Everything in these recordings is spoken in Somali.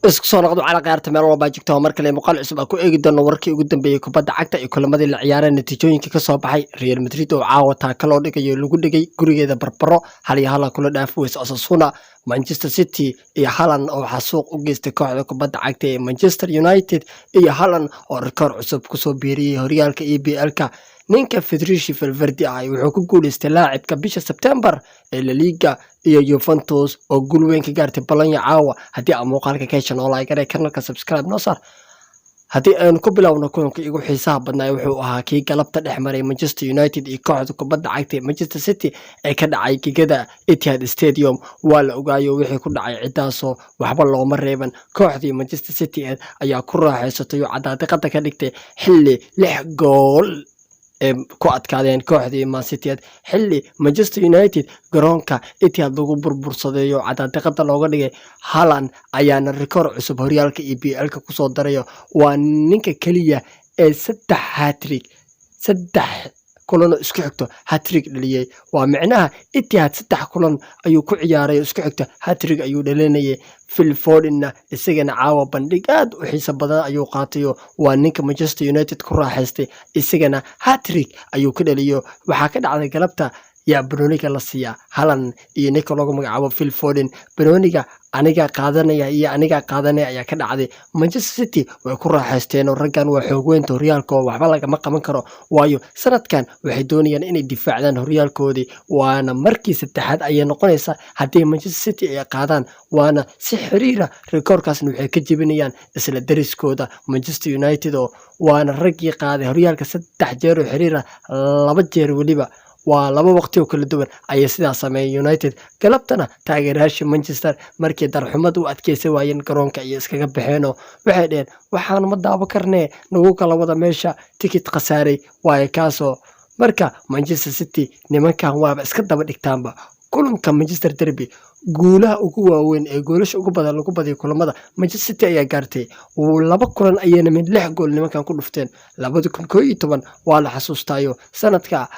isku soo noqdo cala ciyaarta meel walba joogto mar kale muuqaal cusub ku eegi doono warkii ugu dambeeyay kubadda cagta iyo kulamadii la ciyaaray natiijooyinka ka soo baxay Real Madrid oo caawa taakalo dhigayo lagu dhigay gurigeeda barbaro hal iyo hal kula dhaafay Osasuna Manchester City iyo Haaland oo xasuuq u geystay kooxda kubadda cagta ee Manchester United iyo Haaland oo rikoor cusub ku soo biiriyay horyaalka EPL-ka ninka Federico Valverde wuxuu ku guuleystay laacibka bisha September ee La Liga iyo Juventus oo guul weyn ka gaartay Bologna caawa haddii aan muuqaalka ka heshan oo like kanalka subscribe noo saar haddii aan ku bilowno kulanka igu xiisaha badnaa wuxuu ahaa kii galabta dhex maray Manchester United iyo kooxda kubadda cagta ee Manchester City ee ka dhacay gigada Etihad Stadium waa la ogaayo wixii ku dhacay cidaasoo waxba looma reeban kooxdii Manchester City ayaa ku raaxaysatay oo cadaadiqada ka dhigtay xilli 6 gool ku adkaadeen kooxdii Man City xilli Manchester United garoonka Etihad lagu burbursaday oo cadaadiqada looga dhigay Haaland ayaana rikoor cusub horyaalka EPL-ka ku soo daray waa ninka kaliya ee 3 hat-trick 3 kulan isku xigto hat-trick dhaliyay waa macnaha Etihad 3 kulan ayuu ku ciyaaray isku xigto hat-trick ayuu dhalinayay Phil Foden isagana caawa bandhig aad u xiiso badan ayuu qaatay waa ninka Manchester United ku raaxaystay isagana hat-trick ayuu ka dhaliyo waxa ka dhacday galabta yaa Bruniga la siiya Haaland iyo ninka lagu magacaabo Phil Foden Bruniga aniga qaadanaya ayaa ka dhacday Manchester City way ku raaxaysteen oo raggan waa xoog weyn horyaalka oo waxba laga ma qaban karo waayo sanadkan waxay doonayaan inay difaacdaan horyaalkoodii waana markii saddexaad ay noqonaysa haddii Manchester City ay qaadaan waana si xiriira rikoorkaasna waxay ka jibinayaan isla dariskooda Manchester United oo waana raggii qaaday horyaalka 3 jeer oo xiriira 2 jeer waliba waa laba waqti oo kala duwan ay sidaa sameeyay United galabtana taageerayaasha Manchester markii darxumadu u adkeysay waayeen garoonka iyo iskaga baxeeno waxay dheen waxaan ma daabo karnee nagu kala wada meesha ticket khasaaray waay kaasoo marka Manchester City nimankan waaba iska daba dhigtaanba kulanka Manchester Derby guulaha ugu waaweyn ee goolasha ugu badan lagu badiyo kulamada Manchester City ayaa gaartay 2 kulan ayayna mid 6 gool nimankan ku dhufteen 2011 waa la xasuustaayo sanadka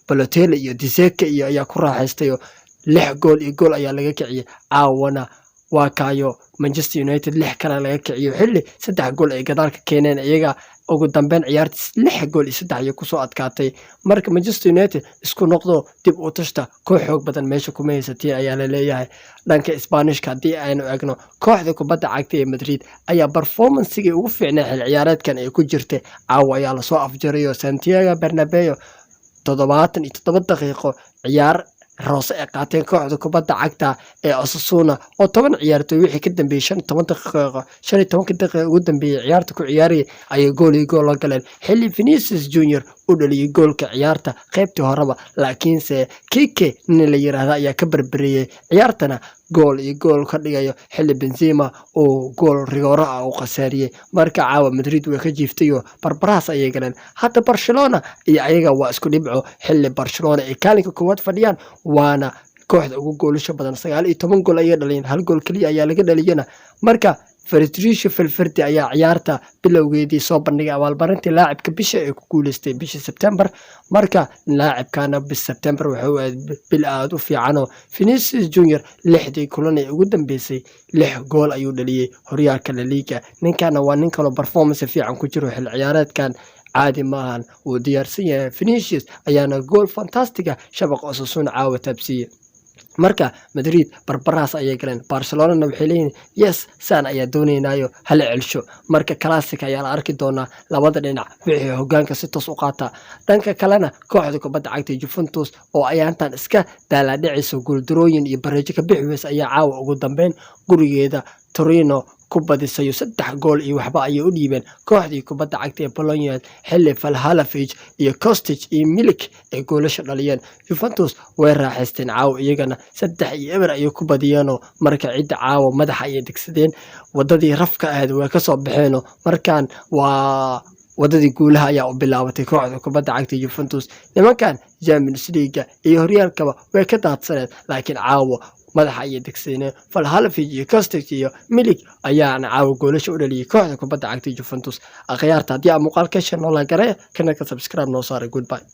Balotelli iyo Dzeko iyo ayaa ku raaxaystay 6 gool iyo gool ayaa laga kiciyay caawana waa kaayo Manchester United 6 kale laga kiciyo xilli 3 gool ay gadaalka keeneen iyaga ugu dambeyn ciyaartii 6 gool iyo 3 ay ku soo adkaatay marka Manchester United isku noqdo dib u tashta koox xoog badan meesha kuma haysatay ayaa la leeyahay dhanka Isbaanishka haddii aynu eegno kooxda kubadda cagta ee Madrid ayaa performance-gii ugu fiicnaa xil ciyaareedkan ay ku jirtay caawa ayaa la soo afjaray Santiago Bernabeu 77 daqiiqo ciyaar roose ay qaateen kooxda kubadda cagta ee Osasuna oo 10 ciyaartoy wixii ka dambeeyay 15 daqiiqo ugu dambeeyay ciyaarta ku ciyaariyay ay gool la galeen xilli Vinicius Junior u dhaliyay goolka ciyaarta qaybtii horeba laakiinse Kike nin la yiraahdo ayaa ka barbariyay ciyaartana gool ka dhigayo xilli Benzema oo gool rigoora ah u qasaariyay marka caawa Madrid way ka jiiftay oo barbaraas ayay galeen hadda Barcelona iyo ayaga waa isku dhibco xilli Barcelona ay kaalinka koowaad fadhiyaan waana kooxda ugu goolasho badan 19 gool ayay dhaliyeen hal gool kaliya ayaa laga dhaliyana marka Federico Valverde ayaa ciyaarta bilowgeedii soo bandhigay abaalmarintii laacibka bisha ee ku guuleystay bisha September marka laacibkana bisha September wuxuu bil aad u fiican oo Vinicius Junior 6 kulan ee ugu dambeysay 6 gool ayuu dhaliyay horyaalka La Liga ninkana waa nin kale performance fiican ku jiro xil ciyaareedkan caadi maahan uu diyaarsan yahay Vinicius ayaana gool fantastic shabaq Osasuna caawa tabsiye marka Madrid barbaraas ayay galeen Barcelona waxay leeyihiin yes saan ayaa doonaynayo hal celsho marka classic ayaa la arki doonaa labada dhinac wixii hogaanka si toos u qaata dhanka kalena kooxda kubadda cagta Juventus oo ayaantan iska daaladhicayso guuldarooyin iyo bareejo ka bixiyay ayaa caawa ugu dambeyn gurigeeda Torino ku badisay 3 gool iyo waxba ay u dhiibeen kooxdii kubadda cagta ee Bologna xilli Vlahovic iyo Kostic iyo Milik ay goolasho dhaliyeen Juventus way raaxaysteen caawa iyagana 3-0 ay ku badiyeen marka cid caawa madaxa ay degsadeen wadadii rafka ahayd way ka soo baxeen markaan waa wadadii guulaha ayaa u bilaabatay kooxda kubadda cagta Juventus nimankan Champions League iyo horyaalkaba way ka daadsaneen laakiin caawa madaxa ay degsadeen Vlahovic iyo Kostic iyo Milik ayaana caawa goolasho u dhaliyay kooxda kubadda cagta Juventus akhyaarta haddii aad muuqaalka heshay noo la garay kanalka subscribe noo saar goodbye